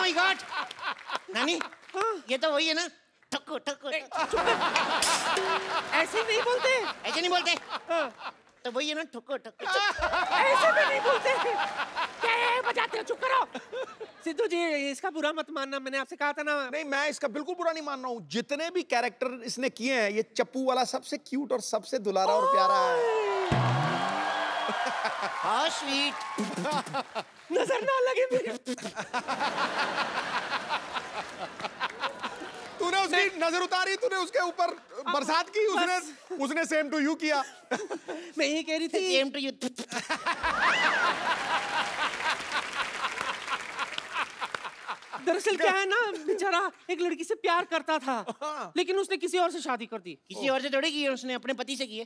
My God नानी, ये तो वही है ना, ठक्को ठक्को। ऐसे नहीं बोलते, ऐसे नहीं बोलते। तो वही है ना, ठक्को ठक्को। ऐसे भी नहीं बोलते। क्या बजाते हो? चुप करो। सिद्धू जी, इसका बुरा मत मानना, मैंने आपसे कहा था ना। नहीं, मैं इसका बिल्कुल बुरा नहीं मान रहा हूँ। जितने भी कैरेक्टर इसने किए हैं, ये चप्पू वाला सबसे क्यूट और सबसे दुलारा और प्यारा है। How sweet. नजर ना लगे मेरी। तूने उसकी नजर उतारी, तूने उसके ऊपर बरसात की, उसने सेम टू यू किया। मैं ये कह रही थी, सेम टू यू। दरअसल क्या है ना, बेचारा एक लड़की से प्यार करता था, लेकिन उसने किसी और से शादी कर दी। किसी और से थोड़ी की है, उसने अपने पति से की है।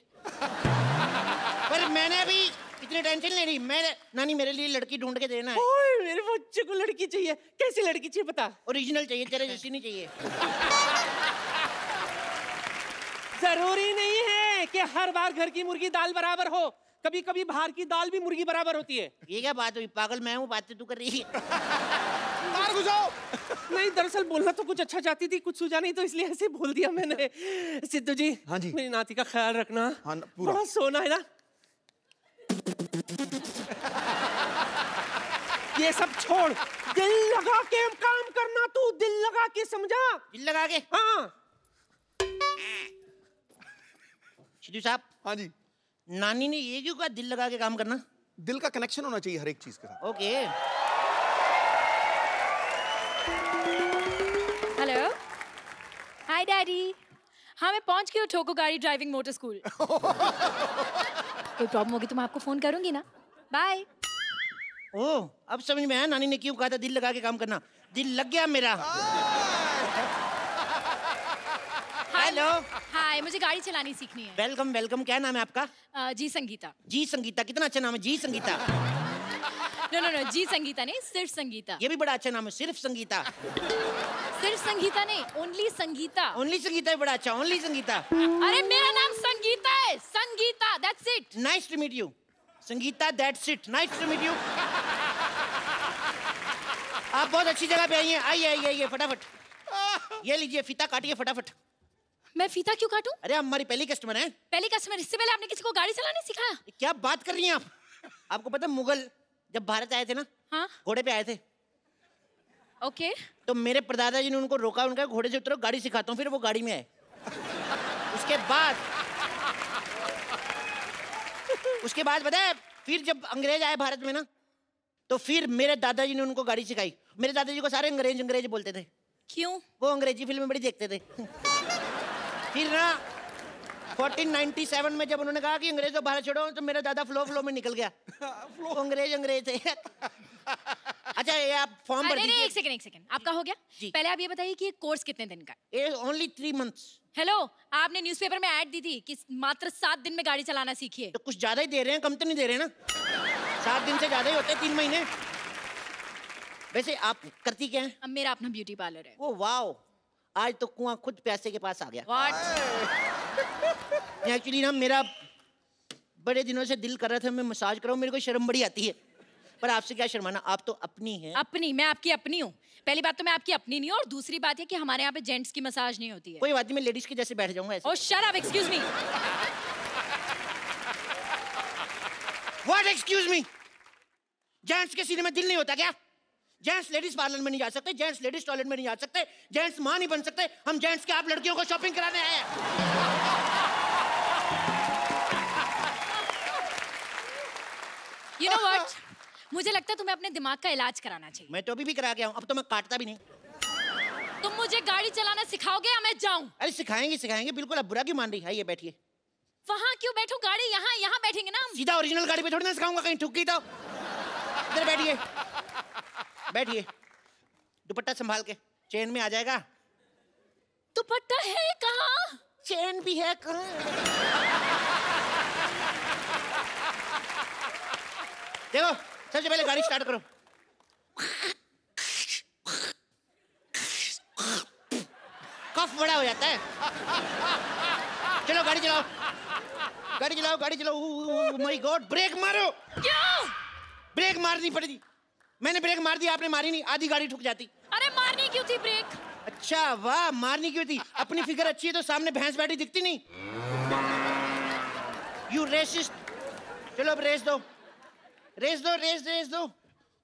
पर मैंने अभी इतनी टेंशन नहीं ली। मैं नानी, मेरे लिए लड़की ढूंढ के देना है। ओए, मेरे बच्चे को लड़की चाहिए। कैसी लड़की चाहिए बता? ओरिजिनल चाहिए, तेरे जैसी नहीं चाहिए। जरूरी नहीं है कि हर बार घर की मुर्गी दाल बराबर हो, कभी कभी बाहर की दाल भी मुर्गी बराबर होती है। ये क्या बात हुई? पागल मैं हूँ, बातें तू कर रही है। मार घुसाओ। नहीं, दरअसल बोलना तो कुछ अच्छा चाहती थी, कुछ सूझा नहीं, तो इसलिए ऐसे बोल दिया मैंने। सिद्धू जी, हाँ जी, मेरी नाती का ख्याल रखना। हाँ, पूरा। बड़ा सोना है ना। ये सब छोड़, दिल लगा के काम करना। तू दिल लगा के, समझा? दिल लगा के? हाँ। सिद्धू साहब। हाँ जी। नानी ने ये क्यों कहा दिल लगा के काम करना? दिल का कनेक्शन होना चाहिए हर एक चीज के साथ। ओके। हेलो, हाय डैडी। हाँ, मैं पहुंच गई हूँ ठोको गाड़ी ड्राइविंग मोटर स्कूल। कोई प्रॉब्लम होगी तो मैं आपको फोन करूंगी ना। बाय। ओह, अब समझ में आया नानी ने क्यों कहा था दिल लगा के काम करना। दिल लग गया मेरा। हेलो। हाय, मुझे गाड़ी चलानी सीखनी है। Welcome welcome. क्या नाम है आपका? जी संगीता। जी संगीता, कितना अच्छा नाम है, जी संगीता। नो नो नो, जी संगीता नहीं, सिर्फ संगीता। ये भी बड़ा अच्छा नाम है, सिर्फ संगीता। सिर्फ संगीता नहीं, ओनली संगीता। ओनली संगीता है बड़ा अच्छा, ओनली संगीता। अरे मेरा नाम संगीता है, Sangeeta, that's it. Nice to meet you Sangeeta, that's it, nice to meet you. आप बहुत अच्छी जगह पे आई हैं। आइए आइए आइए फटाफट। ये लीजिए, फीता काटिए फटाफट। मैं फीता क्यों काटूं? अरे हमारी पहली कस्टमर है। पहली कस्टमर? इससे पहले आपने किसी को गाड़ी चलाने सिखाया? क्या बात कर रही हैं आप? आपको पता मुगल जब भारत आए थे ना, हाँ, घोड़े पे आए थे। ओके। तो मेरे परदादा जी ने उनको रोका, उनका घोड़े से उतरो, गाड़ी सिखाता हूँ। फिर वो गाड़ी में आए। उसके बाद पता है, फिर जब अंग्रेज आए भारत में ना, तो फिर मेरे दादाजी ने उनको गाड़ी सिखाई। मेरे दादाजी को सारे अंग्रेज अंग्रेज बोलते थे। क्यों? वो अंग्रेजी फिल्में बड़ी देखते थे। फिर ना 1497 में जब उन्होंने कहा कि अंग्रेजों भारत छोड़ो, तो मेरा दादा फ्लो में निकल गया। फ्लो अंग्रेज थे। अच्छा, ये आप फॉर्म भर दीजिए। एक सेकंड, आपका हो गया? पहले आप ये बताइए कि ये कोर्स कितने दिन का है? Only 3 months। हेलो, आपने न्यूज़पेपर में ऐड दी थी कि मात्र 7 दिन में गाड़ी चलाना सीखिए। तो कुछ ज्यादा ही दे रहे हैं, कम तो नहीं दे रहे ना। 7 दिन से ज्यादा ही होते हैं, 3 महीने। वैसे आप करती क्या हैं? अब मेरा अपना ब्यूटी पार्लर है। ओ वाओ, आज तो कुआं खुद प्यासे के पास आ गया। व्हाट? एक्चुअली ना मेरा बड़े दिनों से दिल कर रहा था मैं मसाज कराऊं, मेरे को शर्म बड़ी आती है। पर आपसे क्या शर्माना, आप तो अपनी हैं। अपनी? मैं आपकी अपनी हूँ? पहली बात तो मैं आपकी अपनी नहीं हूँ, और दूसरी बात है कि हमारे यहाँ पे जेंट्स की मसाज नहीं होती है। कोई बात नहीं, मैं लेडीज के जैसे बैठ जाऊंगा ऐसे। Oh shut up, excuse me. What excuse me? Gents के सीने में दिल नहीं होता क्या? जेंट्स लेडीज पार्लर में नहीं जा सकते, जेंट्स लेडीज टॉयलेट में नहीं जा सकते, जेंट्स मां नहीं बन सकते। हम जेंट्स के आप लड़कियों को शॉपिंग कराने आए हैं। You know what? मुझे लगता है तुम्हें अपने दिमाग का इलाज कराना चाहिए। मैं तो अभी भी करा के आऊं, अब तो मैं काटता भी नहीं। तुम मुझे गाड़ी चलाना सिखाओगे या मैं जाऊं? अरे सिखाएंगे सिखाएंगे, बिल्कुल। अब बुरा क्यों मान रही है? ये बैठिए। वहां क्यों बैठो? गाड़ी यहाँ बैठेंगे ना हम। सीधा ओरिजिनल गाड़ी पे थोड़ी ना सिखाऊंगा, कहीं ठुक गई तो। इधर बैठिए, बैठिए। दुपट्टा संभाल के, चेन में आ जाएगा। दुपट्टा है कहाँ? चेन भी है कहाँ? देखो, सबसे पहले गाड़ी स्टार्ट करो। कफ बड़ा हो जाता है। चलो गाड़ी चलाओ, गाड़ी चलाओ, गाड़ी चलाओ। माय गॉड, ब्रेक मारो। क्यों? ब्रेक मारनी पड़ेगी। मैंने ब्रेक मार दी, आपने मारी नहीं, आधी गाड़ी ठुक जाती। मारनी क्यों थी ब्रेक? अच्छा वाह, मारनी क्यों थी? अपनी फिगर अच्छी है तो सामने भैंस बैठी दिखती नहीं? You racist. चलो अब रेस दो, रेस दो, रेस दो।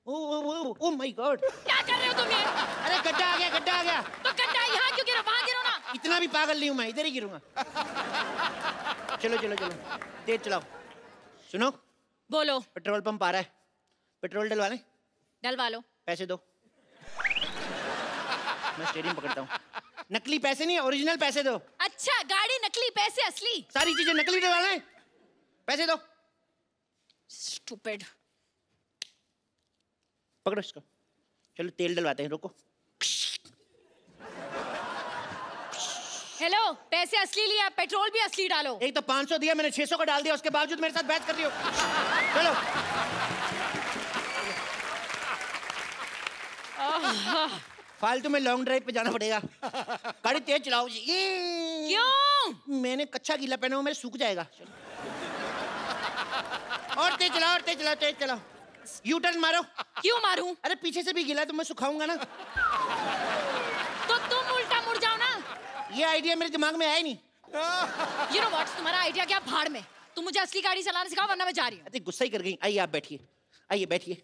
ओ माय गॉड, क्या कर रहे हो तुम ये? अरे गड्ढा आ गया, गड्ढा आ गया। तो गड्ढा यहाँ क्यों गिरा? वहाँ गिरो ना। इतना भी पागल नहीं हूं मैं, इधर ही गिरूंगा। चलो चलो चलो, तेज चलाओ। सुनो, बोलो। पेट्रोल पंप आ रहा है, पेट्रोल डलवा लें? डलवा लो। पैसे दो। मैं स्टीयरिंग पकड़ता हूँ। नकली पैसे नहीं, ओरिजिनल पैसे दो। अच्छा, गाड़ी नकली, पैसे असली। सारी चीजें नकली डलवा लें, पैसे दो। स्टूपिड। पकड़ो इसको। चलो तेल डलवाते हैं, रुको। हेलो, पैसे असली लिया, पेट्रोल भी असली डालो। एक तो 500 दिया मैंने, 600 का डाल दिया, उसके बावजूद मेरे साथ बहस कर रही हो। चलो। फालतू में लॉन्ग ड्राइव पे जाना पड़ेगा। गाड़ी तेज चलाओ जी। क्यों? मैंने कच्चा गीला पहना हुआ, मेरे सूख जाएगा। और तेज चलाओ, और तेज चलाओ, तेज चलाओ। यू टर्न मारो। क्यों मारूं? अरे पीछे से भी गीला तो मैं सुखाऊंगा ना। तो तुम उल्टा मुड़ जाओ ना। ये आइडिया मेरे दिमाग में आया ही नहीं। You know what? तुम्हारा आइडिया क्या? भाड़ में। तुम मुझे असली गाड़ी चलाना सिखाओ, वरना मैं जा रही हूँ। अरे गुस्सा ही कर गई। आइए आप बैठिए, आइए बैठिए।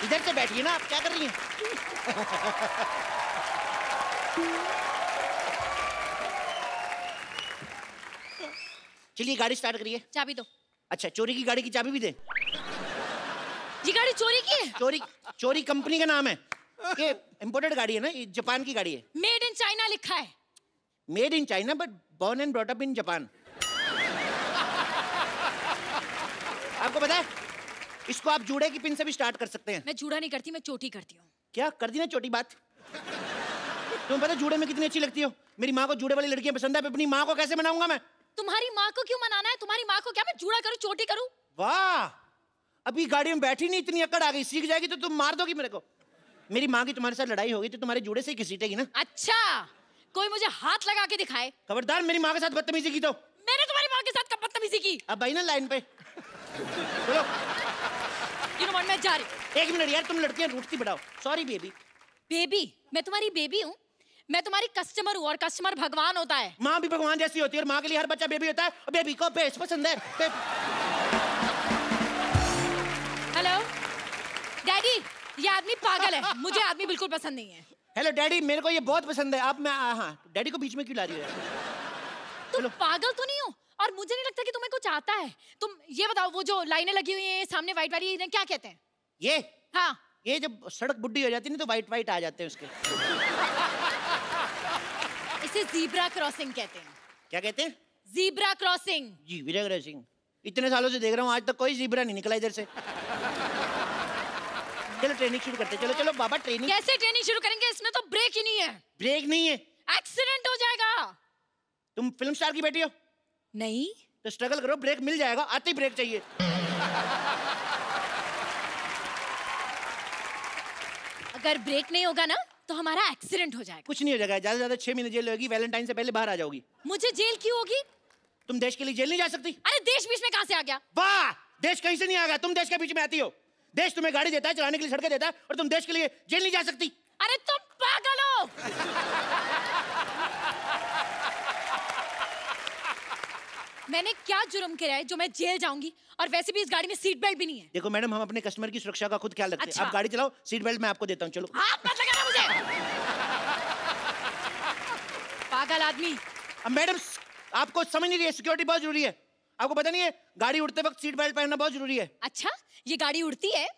इधर से बैठिए ना, आप क्या कर रही हैं? चलिए गाड़ी स्टार्ट करिए। चाबी दो। अच्छा, चोरी की गाड़ी की चाबी भी दे? ये गाड़ी चोरी की है? चोरी, चोरी कंपनी का नाम है। ये इंपोर्टेड गाड़ी है ना, ये जापान की गाड़ी है। मेड इन चाइना लिखा है। Made in China but born and brought up in Japan. आपको पता है, इसको आप जूड़े की पिन से भी स्टार्ट कर सकते हैं। मैं जूड़ा नहीं करती, मैं चोटी करती हूँ। क्या कर दी ना छोटी बात? तुम्हें पता जूड़े में कितनी अच्छी लगती हो? मेरी माँ को जूड़े वाली लड़कियां पसंद है, अपनी माँ को कैसे मनाऊंगा मैं? तुम्हारी माँ को क्यों मनाना है? तुम्हारी माँ को क्या मैं जूड़ा करूँ, चोटी करूँ? वाह, अभी गाड़ी में बैठी नहीं, इतनी अकड़ आ गई। सीख जाएगी तो तुम मार दोगी मेरे को। मेरी माँ की तुम्हारे साथ लड़ाई होगी तो तुम्हारे जूड़े से ही घसीटेगी ना। अच्छा, कोई मुझे हाथ लगा के दिखाए। खबरदार मेरी माँ के साथ बदतमीजी की तो। मैंने तुम्हारी माँ के साथ कब बदतमीजी की? अब आई ना लाइन पे। चलो। You know what, मैं जा रही हूँ। एक मिनट यार, तुम लड़कियां रूठती बढ़ाओ। Sorry baby. बेबी? मैं तुम्हारी बेबी हूँ? मैं तुम्हारी कस्टमर हूँ और कस्टमर भगवान होता है। माँ भी भगवान जैसी होती है और माँ के लिए हर बच्चा बेबी होता है और बेबी को बेस पसंद है। हेलो डैडी, ये आदमी पागल है, मुझे आदमी बिल्कुल पसंद नहीं है। हेलो डैडी, मेरे को ये बहुत पसंद है। अब मैं हाँ, डैडी को बीच में क्यों ला रही हो? तुम पागल तो नहीं हो? और मुझे नहीं लगता कि तुम्हें कुछ आता है। तुम ये बताओ, वो जो लाइनें लगी हुई हैं सामने वाइट वाली, इन्हें क्या कहते हैं? ये हाँ, ये जब सड़क बुड्ढी हो जाती है ना तो वाइट वाइट आ जाते हैं उसके। इसे जीब्रा क्रॉसिंग कहते हैं। क्या कहते हैं? Zebra crossing. जी वीरा सिंह, इतने सालों से देख रहा हूँ, आज तक कोई जीब्रा नहीं निकला इधर से। चलो ट्रेनिंग शुरू करते हैं। चलो चलो बाबा, ट्रेनिंग। कैसे ट्रेनिंग शुरू करेंगे? इसमें तो ब्रेक ही नहीं है। ब्रेक नहीं है? एक्सीडेंट हो जाएगा। तुम फिल्म स्टार की बेटी हो? नहीं तो स्ट्रगल करो, ब्रेक मिल जाएगा। आते ही ब्रेक चाहिए। अगर ब्रेक नहीं होगा ना तो हमारा एक्सीडेंट हो जाएगा। कुछ नहीं हो जाएगा, ज्यादा से ज्यादा 6 महीने जेल होगी। वैलेंटाइन से पहले बाहर आ जाओगी। मुझे जेल क्यों होगी? तुम देश के लिए जेल नहीं जा सकती। अरे देश बीच में कहाँ से आ गया? वाह, देश कहीं से नहीं आ गया, तुम देश के बीच में आती हो। देश तुम्हें गाड़ी देता है, चलाने के लिए सड़कें देता है, और तुम देश के लिए जेल नहीं जा सकती। अरे तुम पागल हो। मैंने क्या जुर्म किया है जो मैं जेल जाऊंगी? और वैसे भी इस गाड़ी में सीट बेल्ट भी नहीं है। देखो मैडम, हम अपने कस्टमर की सुरक्षा का खुद ख्याल रखते हैं। अच्छा। आप गाड़ी चलाओ, सीट बेल्ट मैं आपको देता हूँ। चलो। हाथ मत लगाना मुझे। पागल आदमी। अब मैडम, आपको समझ नहीं रही है, सिक्योरिटी बहुत जरूरी है। आपको पता नहीं है, गाड़ी उड़ते वक्त सीट बेल्ट पहनना बहुत जरूरी है। अच्छा, ये गाड़ी उड़ती है?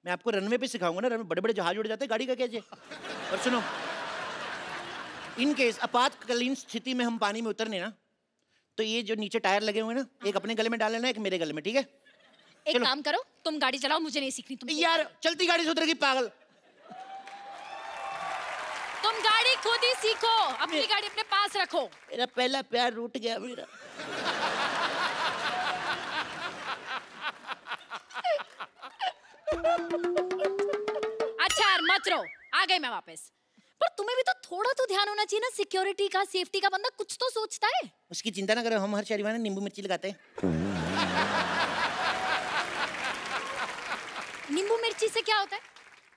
मैं आपको रनवे पे सिखाऊंगा ना, रनवे बड़े बड़े जहाज उड़ जाते हैं, गाड़ी का कैसे? और सुनो, इन केस आपातकालीन स्थिति में हम पानी में उतरने ना, तो ये जो नीचे टायर लगे हुए हैं ना, एक अपने गले में डाल लेना, एक मेरे गले में, ठीक है? एक काम करो, तुम गाड़ी चलाओ, मुझे नहीं सीखनी। तुम यार चलती गाड़ी से उतरेगी पागल। तुम गाड़ी खुद ही सीखो, अपनी गाड़ी अपने पास रखो। मेरा पहला प्यार रूठ गया मेरा। अच्छा यार, मत रो, आ गई मैं वापस। पर तुम्हें भी तो थोड़ा तो ध्यान होना चाहिए ना, सिक्योरिटी का, सेफ्टी का। बंदा कुछ तो सोचता है। उसकी चिंता ना करो, हम हर शनिवार में नींबू मिर्ची लगाते हैं। नींबू मिर्ची से क्या होता है?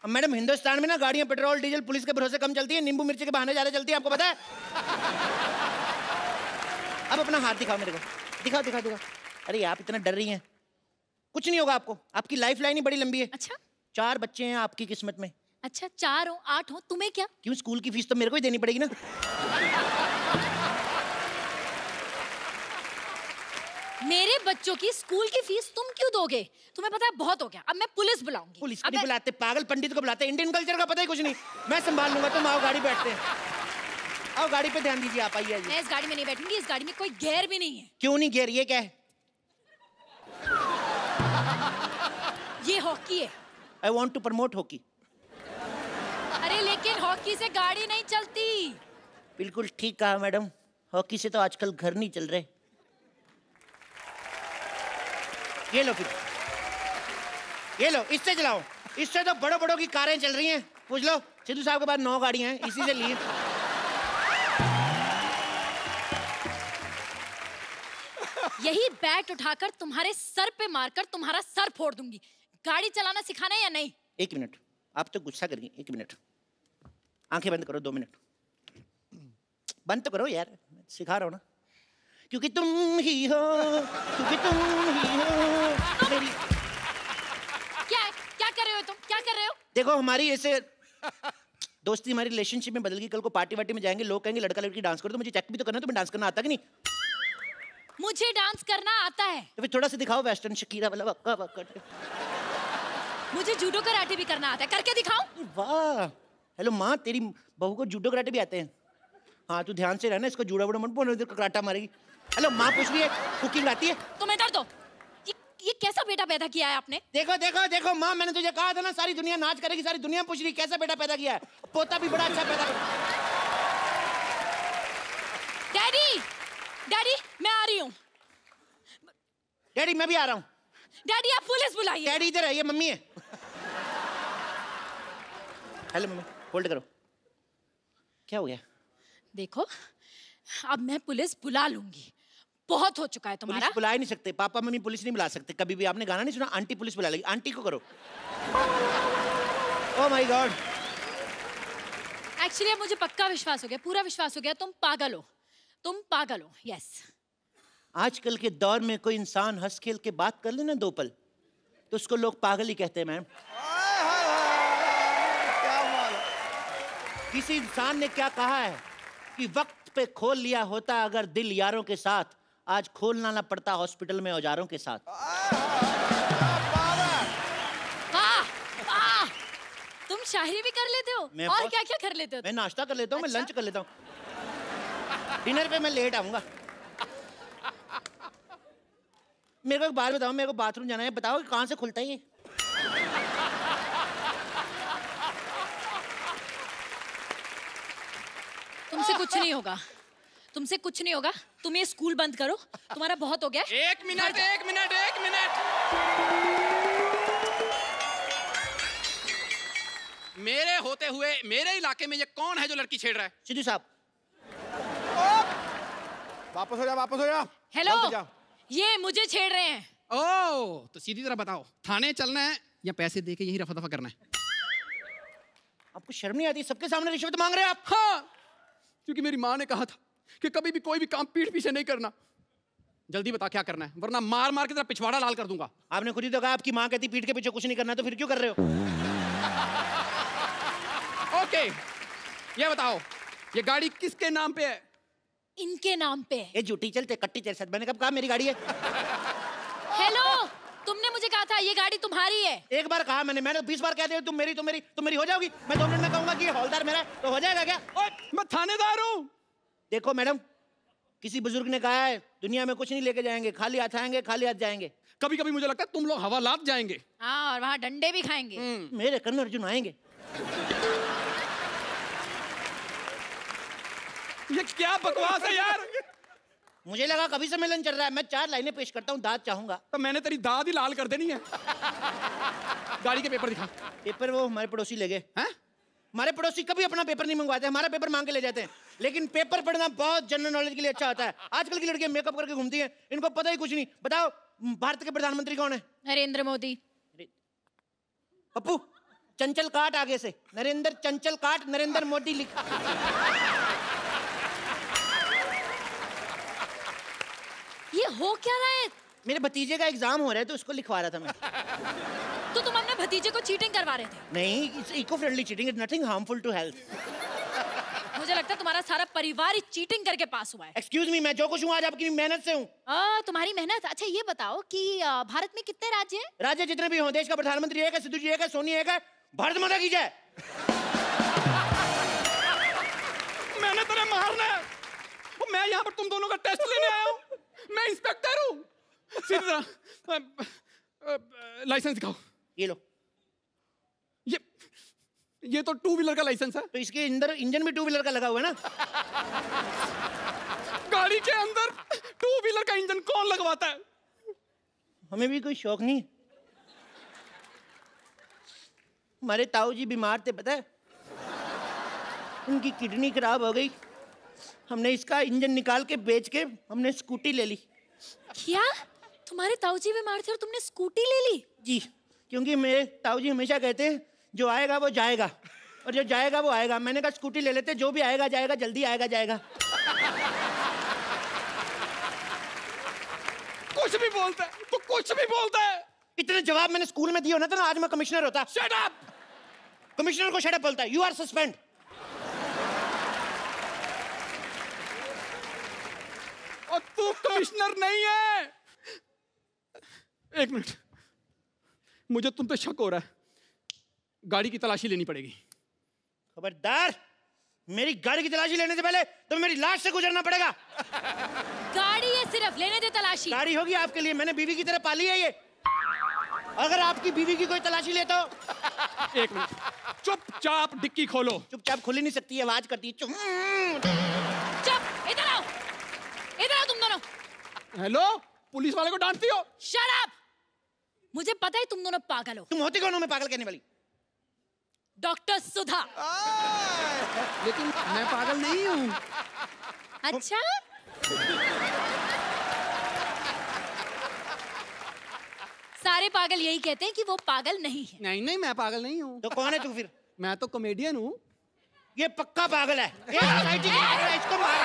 अब मैडम हिंदुस्तान में ना गाड़ियां पेट्रोल डीजल पुलिस के भरोसे कम चलती है, नींबू मिर्ची के बहाने ज्यादा चलती है, आपको पता है? अब अपना हाथ दिखाओ मेरे को, दिखाओ दिखाओ दिखाओ। अरे आप इतना डर रही हैं, कुछ नहीं होगा आपको, आपकी लाइफ लाइन ही बड़ी लंबी है। अच्छा 4 बच्चे हैं आपकी किस्मत में। अच्छा 4 हो 8 हो तुम्हें क्या? क्यों, स्कूल की फीस तो मेरे को ही देनी पड़ेगी ना। मेरे बच्चों की स्कूल की फीस तुम क्यों दोगे? तुम्हें पता है बहुत हो गया, अब मैं पुलिस बुलाऊंगी। पुलिस को नहीं बुलाते, पागल पंडित को बुलाते, इंडियन कल्चर का पता ही कुछ नहीं। मैं संभाल लूंगा, तुम आओ गाड़ी बैठते हैं, आओ गाड़ी पे ध्यान दीजिए, आप आइए। मैं इस गाड़ी में नहीं बैठूंगी, इस गाड़ी में कोई गियर भी नहीं है। क्यों नहीं गियर, ये क्या है? ये हॉकी है। I want to promote hockey. अरे लेकिन हॉकी से गाड़ी नहीं चलती। बिल्कुल ठीक कहा मैडम, हॉकी से तो आजकल घर नहीं चल रहे। ये लो फिर, ये लो, इससे चलाओ, इससे तो बड़ों बड़ों की कारें चल रही हैं। पूछ लो सिद्धू साहब के पास 9 गाड़ियां हैं, इसी से लिए। यही बैट उठाकर तुम्हारे सर पे मारकर तुम्हारा सर फोड़ दूंगी। गाड़ी चलाना सिखाना है या नहीं? 1 मिनट, आप तो गुस्सा करेंगी। 1 मिनट, आंखें बंद करो, 2 मिनट बंद तो करो यार, सिखा रहा हूं ना। क्योंकि तुम ही हो, क्योंकि तुम ही हो मेरी। क्या कर रहे हो तुम? क्या कर रहे हो? देखो हमारी ऐसे दोस्ती, हमारी रिलेशनशिप में बदल गई। कल को पार्टी वार्टी में जाएंगे, लोग कहेंगे लड़का लड़की डांस करो, तो मुझे चेक भी तो करना है, तुम्हें डांस करना आता कि नहीं? मुझे डांस करना आता है। तो फिर थोड़ा सा दिखाओ वेस्टर्न शकीरा वाला वक्का वक्का। मुझे जूडो कराटे भी करना आता है, करके दिखाऊं? वाह, हेलो माँ, तेरी बहू को जूडो कराटे भी आते हैं? हाँ तू ध्यान से रहना, इसको जूड़ा वूड़ा मत बोलना, इधर कराटा मारेगी। हेलो माँ पूछ रही है, कुकिंग आती है? तुम्हें दर्द हो? ये कैसा बेटा पैदा किया है आपने? देखो देखो देखो माँ, मैंने तुझे कहा था ना सारी दुनिया नाच करेगी, सारी दुनिया पूछ रही कैसा बेटा पैदा किया है। पोता भी बड़ा अच्छा पैदा कर। डैडी, डैडी मैं आ रही हूँ। डैडी मैं भी आ रहा हूँ। डैडी आप पुलिस बुलाइए। डैडी इधर है, ये मम्मी है। हेलो मम्मी, होल्ड करो। क्या हो गया? देखो अब मैं पुलिस बुला लूंगी, बहुत हो चुका है तुम्हारा। पुलिस बुला ही नहीं सकते, पापा मम्मी पुलिस नहीं बुला सकते कभी भी। आपने गाना नहीं सुना, आंटी पुलिस बुला लेगी। आंटी को करो। Oh my God. एक्चुअली अब मुझे पक्का विश्वास हो गया, पूरा विश्वास हो गया, तुम पागल हो, तुम पागल हो। यस, आजकल के दौर में कोई इंसान हंस खेल के बात कर ले ना 2 पल, तो उसको लोग पागल ही कहते हैं मैम। किसी इंसान ने क्या कहा है कि वक्त पे खोल लिया होता अगर दिल यारों के साथ, आज खोलना ना पड़ता हॉस्पिटल में औजारों के साथ। तुम शायरी भी कर लेते हो और क्या क्या कर लेते हो? मैं नाश्ता कर लेता हूँ, मैं लंच कर लेता हूँ, डिनर पे मैं लेट आऊंगा। मेरे को एक बात बताओ, मेरे को बाथरूम जाना है, बताओ कहाँ से खुलता है ये? तुमसे कुछ नहीं होगा, तुमसे कुछ नहीं होगा। तुम ये स्कूल बंद करो, तुम्हारा बहुत हो गया। 1 मिनट 1 मिनट 1 मिनट। मेरे होते हुए मेरे इलाके में ये कौन है जो लड़की छेड़ रहा है? सिद्धू साहब। वापस हो जा, वापस हो जा। हेलो, ये मुझे छेड़ रहे हैं। ओह, तो सीधी तरह बताओ, थाने चलना है या पैसे देके यही रफा दफा करना है? आपको शर्म नहीं आती? सबके सामने रिश्वत मांग रहे हैं आप। हाँ, क्योंकि मेरी माँ ने कहा था कि कभी भी कोई भी काम पीठ पीछे नहीं करना। जल्दी बता क्या करना है, वरना मार मार के तेरा पिछवाड़ा लाल कर दूंगा। आपने खुद ही तो कहा आपकी माँ कहती पीठ के पीछे कुछ नहीं करना, तो फिर क्यों कर रहे हो? ओके, ये बताओ ये गाड़ी किसके नाम पे है? इनके नाम पे। ये झूठी चलते कट्टी चल सकते। मैंने कब कहा मेरी गाड़ी है? हेलो, तुमने मुझे कहा था ये गाड़ी तुम्हारी है। एक बार कहा मैंने 20 बार कह दिया तुम मेरी हो जाओगी। मैं 2 मिनट में कहूंगा कि ये हौलदार मेरा है, तो हो जाएगा क्या? ओए, मैं थानेदार हूँ। देखो मैडम, किसी बुजुर्ग ने कहा है दुनिया में कुछ नहीं लेके जाएंगे, खाली हाथ आएंगे खाली हाथ जाएंगे। कभी कभी मुझे लगता है तुम लोग हवालात जाएंगे। हाँ, और वहाँ डंडे भी खाएंगे। मेरे कर्ण अर्जुन आएंगे। ये क्या बकवास है यार? मुझे लगा कभी सम्मेलन चल रहा है। मैं 4 लाइनें पेश करता हूँ, दाद चाहूंगा। तो मैंने तेरी दाद ही लाल कर देनी है। गाड़ी के पेपर दिखा। पेपर वो हमारे पड़ोसी ले गए। हैं? हमारे पड़ोसी कभी अपना पेपर नहीं मंगवाते, हमारा पेपर मांग के ले जाते हैं। लेकिन पेपर पढ़ना बहुत जनरल नॉलेज के लिए अच्छा होता है। आजकल की लड़कियां मेकअप करके घूमती हैं, इनको पता ही कुछ नहीं। बताओ भारत के प्रधानमंत्री कौन है? नरेंद्र मोदी। पप्पू चंचल काट आगे से, नरेंद्र चंचल काट, नरेंद्र मोदी लिख। ये हो क्या रहा है? मेरे भतीजे का एग्जाम हो रहा है तो उसको लिखवा रहा था मैं। तो तुम अपने भतीजे को चीटिंग करवा रहे थे? नहीं, it's eco friendly cheating, it's nothing harmful to health. मुझे लगता है तुम्हारा सारा परिवार ही चीटिंग करके पास हुआ है। एक्सक्यूज मी, मैं जो कुछ हूँ आज आपकी मेहनत से हूँ। तुम्हारी मेहनत। अच्छा ये बताओ कि भारत में कितने राज्य हैं? राज्य जितने भी हों, देश का प्रधानमंत्री एक है, सिद्धू जी एक है, सोनी एक है, भारत माता की जय। मैंने तेरे मारना है। मैं यहाँ पर तुम दोनों का टेस्ट लेने आया हूँ। मैं इंस्पेक्टर हूँ। सीधा लाइसेंस दिखाओ। ये लो। ये तो टू व्हीलर का लाइसेंस है। तो इसके अंदर इंजन भी टू व्हीलर का लगा हुआ है ना। गाड़ी के अंदर टू व्हीलर का इंजन कौन लगवाता है? हमें भी कोई शौक नहीं। हमारे ताऊ जी बीमार थे, पता है, उनकी किडनी खराब हो गई। हमने इसका इंजन निकाल के बेच के हमने स्कूटी ले ली। क्या? तुम्हारे ताऊ जी बीमार थे और तुमने स्कूटी ले ली? जी, क्योंकि मेरे ताऊ जी हमेशा कहते हैं जो आएगा वो जाएगा और जो जाएगा वो आएगा। मैंने कहा स्कूटी ले लेते, जो भी आएगा जाएगा, जल्दी आएगा जाएगा। कुछ भी बोलता है, तो कुछ भी बोलता है। इतने जवाब मैंने स्कूल में दिए होना था ना, आज मैं कमिश्नर होता। Shut up! कमिश्नर को शट अप बोलता है। You are suspend. और तू कमिश्नर नहीं है। एक मिनट, मुझे तुम पे शक हो रहा है। गाड़ी की तलाशी लेनी पड़ेगी। खबरदार, मेरी गाड़ी की तलाशी लेने से पहले तुम्हें मेरी लाश से गुजरना पड़ेगा। गाड़ी है सिर्फ, लेने दे तलाशी। गाड़ी होगी आपके लिए, मैंने बीवी की तरह पाली है ये। अगर आपकी बीवी की कोई तलाशी ले तो। एक मिनट, चुपचाप डिक्की खोलो। चुपचाप खुल ही नहीं सकती, आवाज करती है। चुप, इधर आओ, इधर आओ तुम दोनों। हेलो, पुलिस वाले को डांटती हो? Shut up! मुझे पता है तुम दोनों पागल हो। तुम होती कौन हो मैं पागल कहने वाली? डॉक्टर सुधा। लेकिन मैं पागल नहीं हूँ। अच्छा? सारे पागल यही कहते हैं कि वो पागल नहीं है। नहीं नहीं, मैं पागल नहीं हूँ। तो कौन है तू फिर? मैं तो कॉमेडियन हूँ। ये पक्का पागल है। इसको मार।